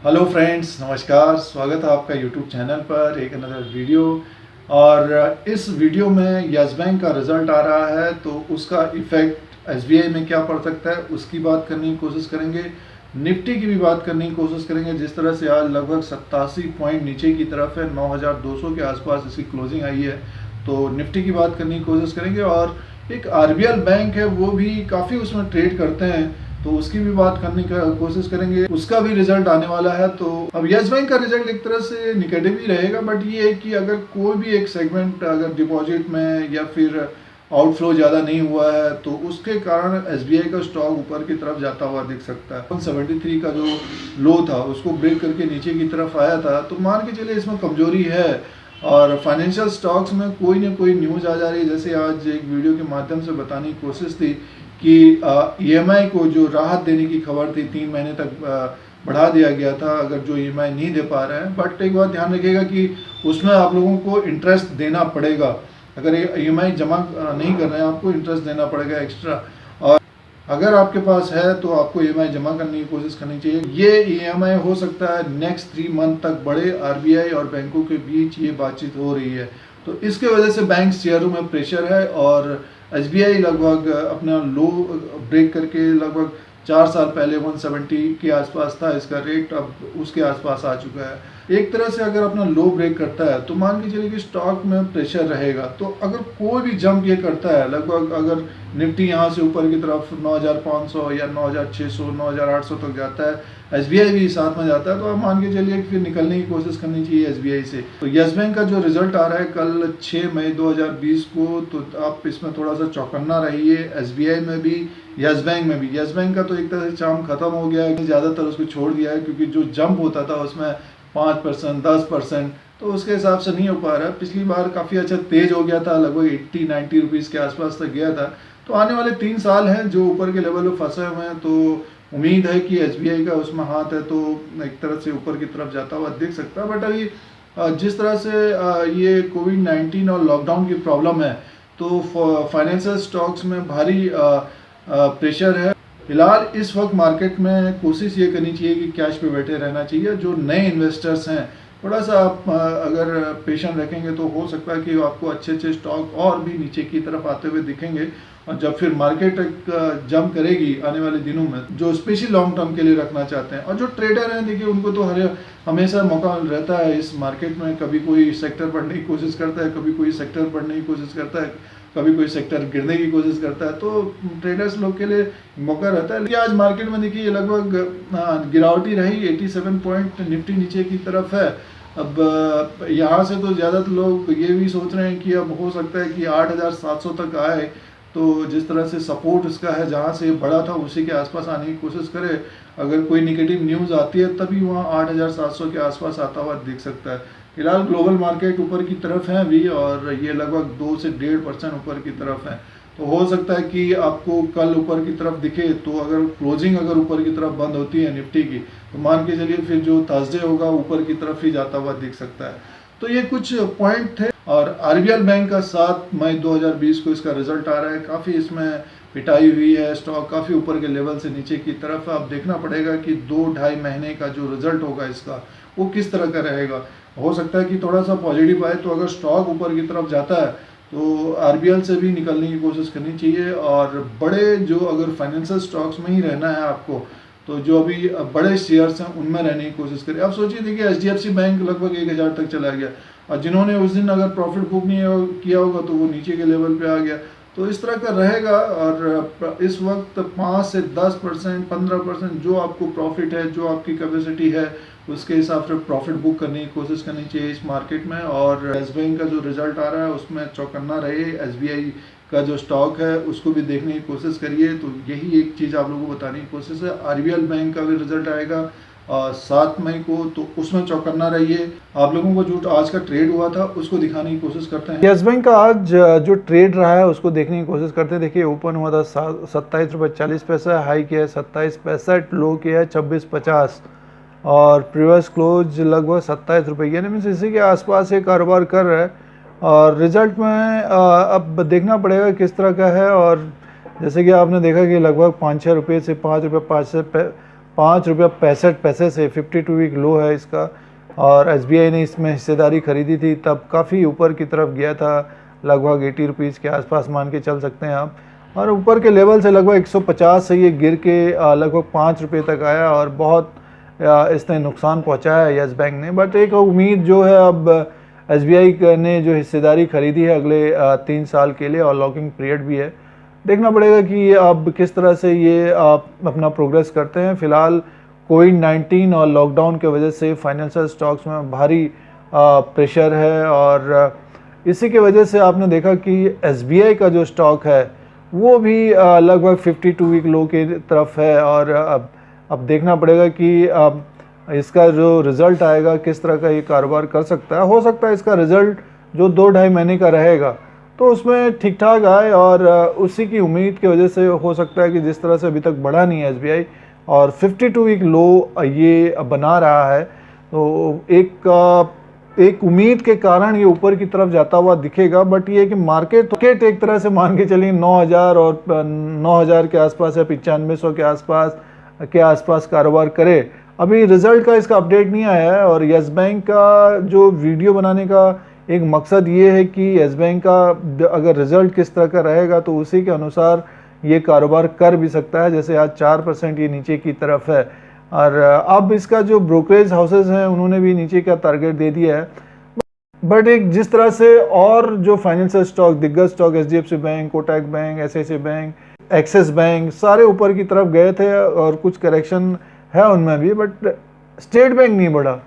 Hello friends, नमस्कार। स्वागत है आपका यूट्यूब चैनल पर एक अनदर वीडियो। और इस वीडियो में यस बैंक का रिज़ल्ट आ रहा है तो उसका इफ़ेक्ट एसबीआई में क्या पड़ सकता है उसकी बात करने की कोशिश करेंगे। निफ्टी की भी बात करने की कोशिश करेंगे। जिस तरह से आज लगभग 87 पॉइंट नीचे की तरफ है, 9200 के आसपास इसकी क्लोजिंग आई है, तो निफ्टी की बात करने की कोशिश करेंगे। और एक आरबीएल बैंक है, वो भी काफ़ी उसमें ट्रेड करते हैं, तो उसकी भी बात करने की कोशिश करेंगे। उसका भी रिजल्ट आने वाला है। तो अब यस बैंक का रिजल्ट एक तरह से निगेटिव ही रहेगा, बट ये है कि अगर कोई भी एक सेगमेंट अगर डिपॉजिट में या फिर आउटफ्लो ज़्यादा नहीं हुआ है तो उसके कारण एसबीआई का स्टॉक ऊपर की तरफ जाता हुआ दिख सकता है। 173 का जो लो था उसको ब्रेक करके नीचे की तरफ आया था, तो मान के चलिए इसमें कमजोरी है। और फाइनेंशियल स्टॉक्स में कोई ना कोई न्यूज़ आ जा रही है। जैसे आज एक वीडियो के माध्यम से बताने की कोशिश थी कि ईएमआई को जो राहत देने की खबर थी, 3 महीने तक बढ़ा दिया गया था अगर जो ईएमआई नहीं दे पा रहे हैं। बट एक बात ध्यान रखिएगा कि उसमें आप लोगों को इंटरेस्ट देना पड़ेगा। अगर ईएमआई जमा नहीं कर रहे हैं आपको इंटरेस्ट देना पड़ेगा एक्स्ट्रा। और अगर आपके पास है तो आपको ईएमआई जमा करने की कोशिश करनी चाहिए। ये ईएमआई हो सकता है नेक्स्ट 3 मंथ तक बढ़े। आरबीआई और बैंकों के बीच ये बातचीत हो रही है, तो इसके वजह से बैंक शेयरों में प्रेशर है। और एसबीआई लगभग अपना लो ब्रेक करके लगभग 4 साल पहले 170 के आसपास था इसका रेट, अब उसके आसपास आ चुका है। एक तरह से अगर अपना लो ब्रेक करता है तो मान के चलिए कि स्टॉक में प्रेशर रहेगा। तो अगर कोई भी जंप ये करता है, लगभग अगर निफ्टी यहाँ से ऊपर की तरफ 9500 या 9600 9800 तक जाता है, एसबीआई भी साथ में जाता है, तो आप मान के चलिए कि फिर निकलने की कोशिश करनी चाहिए एसबीआई से। तो यस बैंक का जो रिजल्ट आ रहा है कल 6 मई 2020 को, तो आप इसमें थोड़ा सा चौकन्ना रहिए। एसबीआई में भी, यस बैंक में भी। यस बैंक का तो एक तरह से चाम खत्म हो गया है, ज़्यादातर उसको छोड़ दिया है, क्योंकि जो जंप होता था उसमें 5% 10%, तो उसके हिसाब से नहीं हो पा रहा है। पिछली बार काफ़ी अच्छा तेज हो गया था, लगभग 80-90 रुपीज़ के आसपास तक गया था। तो आने वाले 3 साल हैं जो ऊपर के लेवल में फंसे हुए हैं, तो उम्मीद है कि एसबीआई का उसमें हाथ है, तो एक तरह से ऊपर की तरफ जाता हुआ दिख सकता है। बट अभी जिस तरह से ये कोविड-19 और लॉकडाउन की प्रॉब्लम है, तो फाइनेंशियल स्टॉक्स में भारी प्रेशर है। फिलहाल इस वक्त मार्केट में कोशिश ये करनी चाहिए कि कैश पे बैठे रहना चाहिए। जो नए इन्वेस्टर्स हैं, थोड़ा सा आप अगर पेशेंट रखेंगे तो हो सकता है कि आपको अच्छे अच्छे स्टॉक और भी नीचे की तरफ आते हुए दिखेंगे। और जब फिर मार्केट जंप करेगी आने वाले दिनों में, जो स्पेशली लॉन्ग टर्म के लिए रखना चाहते हैं और जो ट्रेडर हैं, देखिए उनको तो हमेशा मौका रहता है इस मार्केट में। कभी कोई सेक्टर बढ़ने की कोशिश करता है, कभी कोई सेक्टर बढ़ने की कोशिश करता है, कभी कोई सेक्टर गिरने की कोशिश करता है, तो ट्रेडर्स लोग के लिए मौका रहता है। लेकिन आज मार्केट में देखिए लगभग गिरावट ही रही, 87 पॉइंट निफ्टी नीचे की तरफ है। अब यहाँ से तो ज़्यादातर लोग ये भी सोच रहे हैं कि अब हो सकता है कि 8700 तक आए, तो जिस तरह से सपोर्ट इसका है, जहाँ से बड़ा था उसी के आसपास आने की कोशिश करे। अगर कोई नेगेटिव न्यूज़ आती है तभी वहाँ 8700 के आसपास आता हुआ दिख सकता है। फिलहाल ग्लोबल मार्केट ऊपर की तरफ है अभी, और ये लगभग 2 से 1.5% ऊपर की तरफ है। तो हो सकता है कि आपको कल ऊपर की तरफ दिखे। तो अगर क्लोजिंग अगर ऊपर की तरफ बंद होती है निफ्टी की, तो मान के चलिए फिर जो थर्सडे होगा ऊपर की तरफ ही जाता हुआ दिख सकता है। तो ये कुछ पॉइंट थे। और आरबीएल बैंक का 7 मई 2020 को इसका रिजल्ट आ रहा है। काफ़ी इसमें पिटाई हुई है, स्टॉक काफ़ी ऊपर के लेवल से नीचे की तरफ। अब देखना पड़ेगा कि 2-2.5 महीने का जो रिजल्ट होगा इसका, वो किस तरह का रहेगा। हो सकता है कि थोड़ा सा पॉजिटिव आए, तो अगर स्टॉक ऊपर की तरफ जाता है तो आरबीएल से भी निकलने की कोशिश करनी चाहिए। और बड़े जो अगर फाइनेंशियल स्टॉक्स में ही रहना है आपको, तो जो अभी बड़े शेयर्स हैं उनमें रहने की कोशिश करें। अब सोचिए, देखिए एचडीएफसी बैंक लगभग 1000 तक चला गया, और जिन्होंने उस दिन अगर प्रॉफिट बुक नहीं किया होगा तो वो नीचे के लेवल पे आ गया। तो इस तरह का रहेगा। और इस वक्त 5 से 10% 15% जो आपको प्रॉफिट है, जो आपकी कैपेसिटी है, उसके हिसाब से प्रॉफिट बुक करने की कोशिश करनी चाहिए इस मार्केट में। और एस बैंक का जो रिजल्ट आ रहा है उसमें चौकन्ना रहे। एसबीआई का जो स्टॉक है उसको भी देखने की कोशिश करिए। तो यही एक चीज़ आप लोगों को बताने की कोशिश है। आरबीएल बैंक का भी रिजल्ट आएगा 7 मई को, तो उसमें चौकन्ना रहिए। आप लोगों को जो आज का ट्रेड हुआ था उसको दिखाने की कोशिश करते हैं। यस बैंक का आज जो ट्रेड रहा है उसको देखने की कोशिश करते हैं। देखिए ओपन हुआ था 27.40 रुपये, हाई किया है 27.65, लो किया है 26.50, और प्रीवियस क्लोज लगभग 27 रुपये, यानी मीन्स इसी के आसपास ये कारोबार कर रहा है। और रिजल्ट में अब देखना पड़ेगा किस तरह का है। और जैसे कि आपने देखा कि लगभग 5-6 रुपये से 5 रुपये ₹5.65 से 52 वीक लो है इसका। और एसबीआई ने इसमें हिस्सेदारी खरीदी थी तब काफ़ी ऊपर की तरफ गया था, लगभग 80 रुपीज़ के आसपास मान के चल सकते हैं आप। और ऊपर के लेवल से लगभग 150 से ये गिर के लगभग ₹5 तक आया और बहुत इसने नुकसान पहुंचाया है येस बैंक ने। बट एक उम्मीद जो है अब एसबीआई ने जो हिस्सेदारी खरीदी है अगले 3 साल के लिए और लॉकिंग पीरियड भी है, देखना पड़ेगा कि अब किस तरह से ये अपना प्रोग्रेस करते हैं। फ़िलहाल कोविड-19 और लॉकडाउन के वजह से फाइनेंशियल स्टॉक्स में भारी प्रेशर है और इसी के वजह से आपने देखा कि एसबीआई का जो स्टॉक है वो भी लगभग 52 वीक लो की तरफ है। और अब देखना पड़ेगा कि इसका जो रिज़ल्ट आएगा किस तरह का ये कारोबार कर सकता है। हो सकता है इसका रिज़ल्ट जो 2-2.5 महीने का रहेगा तो उसमें ठीक ठाक आए और उसी की उम्मीद की वजह से हो सकता है कि जिस तरह से अभी तक बढ़ा नहीं है एसबीआई और 52 वीक लो ये बना रहा है, तो एक उम्मीद के कारण ये ऊपर की तरफ जाता हुआ दिखेगा। बट ये कि मार्केट एक तरह से मान के चलिए 9,000 और 9,000 के आसपास या 9500 के आसपास कारोबार करे। अभी रिजल्ट का इसका अपडेट नहीं आया है और येस बैंक का जो वीडियो बनाने का एक मकसद ये है कि येस बैंक का अगर रिजल्ट किस तरह का रहेगा तो उसी के अनुसार ये कारोबार कर भी सकता है। जैसे आज 4% ये नीचे की तरफ है और अब इसका जो ब्रोकरेज हाउसेज हैं उन्होंने भी नीचे का टारगेट दे दिया है। बट एक जिस तरह से और जो फाइनेंशियल स्टॉक दिग्गज stock HDFC bank, Kotak bank, SIC bank, axis bank सारे ऊपर की तरफ गए थे और कुछ करेक्शन है उनमें भी, बट स्टेट बैंक नहीं बढ़ा।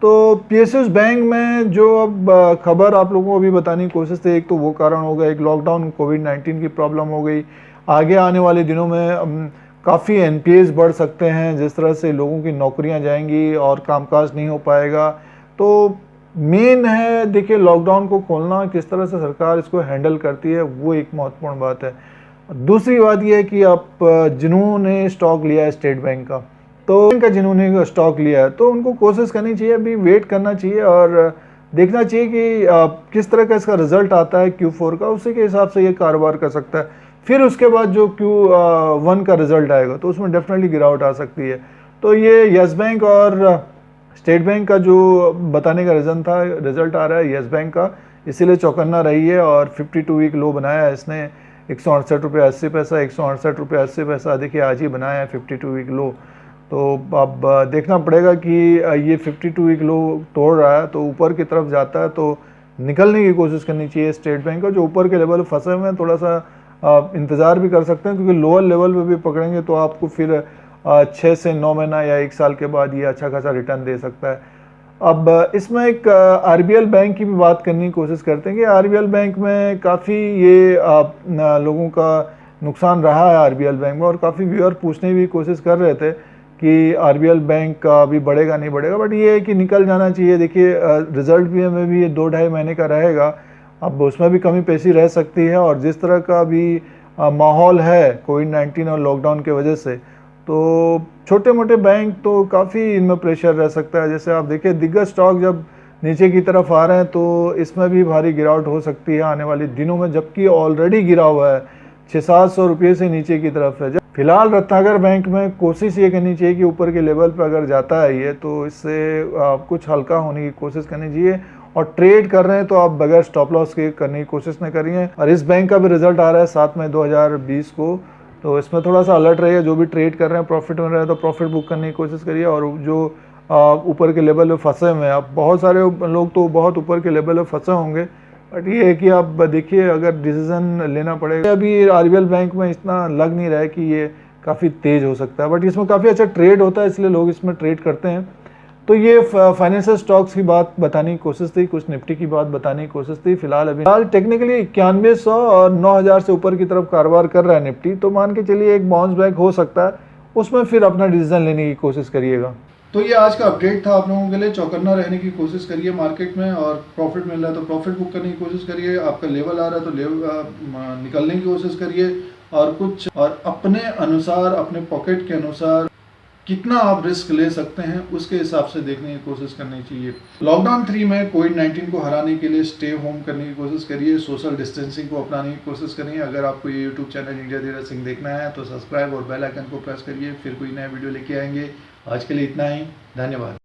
तो पीएसयूज बैंक में जो अब खबर आप लोगों को अभी बताने की कोशिश थी, एक तो वो कारण हो गया, एक लॉकडाउन कोविड-19 की प्रॉब्लम हो गई। आगे आने वाले दिनों में काफ़ी एनपीएस बढ़ सकते हैं, जिस तरह से लोगों की नौकरियां जाएंगी और कामकाज नहीं हो पाएगा। तो मेन है देखिए लॉकडाउन को खोलना, किस तरह से सरकार इसको हैंडल करती है वो एक महत्वपूर्ण बात है। दूसरी बात यह है कि आप जिन्होंने स्टॉक लिया है स्टेट बैंक का, तो इनका जिन्होंने स्टॉक लिया है तो उनको कोशिश करनी चाहिए, अभी वेट करना चाहिए और देखना चाहिए कि किस तरह का इसका रिजल्ट आता है Q4 का, उसी के हिसाब से ये कारोबार कर सकता है। फिर उसके बाद जो Q1 का रिजल्ट आएगा तो उसमें डेफिनेटली गिरावट आ सकती है। तो ये येस बैंक और स्टेट बैंक का जो बताने का रीज़न था, रिजल्ट आ रहा है येस बैंक का, इसीलिए चौकन्ना रही है और 52 वीक लो बनाया है इसने ₹168.80, ₹168.80 देखिए आज ही बनाया है 52 वीक लो। तो अब देखना पड़ेगा कि ये 52 वीक लो तोड़ रहा है तो ऊपर की तरफ जाता है तो निकलने की कोशिश करनी चाहिए स्टेट बैंक को। जो ऊपर के लेवल फंसे हुए हैं थोड़ा सा इंतज़ार भी कर सकते हैं, क्योंकि लोअर लेवल पे भी पकड़ेंगे तो आपको फिर 6 से 9 महीना या 1 साल के बाद ये अच्छा खासा रिटर्न दे सकता है। अब इसमें एक आरबीएल बैंक की भी बात करने की कोशिश करते हैं कि आरबीएल बैंक में काफ़ी ये लोगों का नुकसान रहा है आरबीएल बैंक में, और काफ़ी व्यूअर पूछने की कोशिश कर रहे थे कि आरबीएल बैंक का अभी बढ़ेगा नहीं बढ़ेगा, बट ये है कि निकल जाना चाहिए। देखिए रिजल्ट भी हमें भी 2-2.5 महीने का रहेगा, अब उसमें भी कमी पेशी रह सकती है। और जिस तरह का भी माहौल है कोविड-19 और लॉकडाउन के वजह से, तो छोटे मोटे बैंक तो काफ़ी इनमें प्रेशर रह सकता है। जैसे आप देखिए दिग्गज स्टॉक जब नीचे की तरफ आ रहे हैं तो इसमें भी भारी गिरावट हो सकती है आने वाले दिनों में, जबकि ऑलरेडी गिरा हुआ है 600-700 रुपये से नीचे की तरफ है। फिलहाल रत्नाकर बैंक में कोशिश ये करनी चाहिए कि ऊपर के लेवल पर अगर जाता है ये तो इससे कुछ हल्का होने की कोशिश करनी चाहिए, और ट्रेड कर रहे हैं तो आप बगैर स्टॉप लॉस के करने की कोशिश न करिए। और इस बैंक का भी रिजल्ट आ रहा है 7 मई 2020 को, तो इसमें थोड़ा सा अलर्ट रहिए। जो भी ट्रेड कर रहे हैं प्रॉफिट में रहे हैं तो प्रॉफिट बुक करने की कोशिश करिए। और जो ऊपर के लेवल पर फंसे हुए हैं, आप बहुत सारे लोग तो बहुत ऊपर के लेवल पर फंसे होंगे, बट ये है कि आप देखिए अगर डिसीजन लेना पड़ेगा। अभी आरबीएल बैंक में इतना लग नहीं रहा है कि ये काफ़ी तेज़ हो सकता है, बट इसमें काफ़ी अच्छा ट्रेड होता है इसलिए लोग इसमें ट्रेड करते हैं। तो ये फाइनेंशियल स्टॉक्स की बात बताने की कोशिश थी, कुछ निफ्टी की बात बताने की कोशिश थी। फिलहाल टेक्निकली 9100 और 9000 से ऊपर की तरफ कारोबार कर रहा है निफ्टी, तो मान के चलिए एक बाउंस बैक हो सकता है, उसमें फिर अपना डिसीजन लेने की कोशिश करिएगा। तो ये आज का अपडेट था आप लोगों के लिए। चौकन्ना रहने की कोशिश करिए मार्केट में, और प्रॉफिट मिल रहा है तो प्रॉफिट बुक करने की कोशिश करिए। आपका लेवल आ रहा है तो लेवल निकलने की कोशिश करिए, और अपने अनुसार अपने पॉकेट के अनुसार कितना आप रिस्क ले सकते हैं उसके हिसाब से देखने की कोशिश करनी चाहिए। लॉकडाउन 3 में कोविड-19 को हराने के लिए स्टे होम करने की कोशिश करिए, सोशल डिस्टेंसिंग को अपनाने की कोशिश करिए। अगर आपको ये YouTube channel India Dheeraj Singh देखना है तो सब्सक्राइब और बेल आइकन को प्रेस करिए, फिर कोई नया वीडियो लेके आएंगे। आज के लिए इतना ही, धन्यवाद।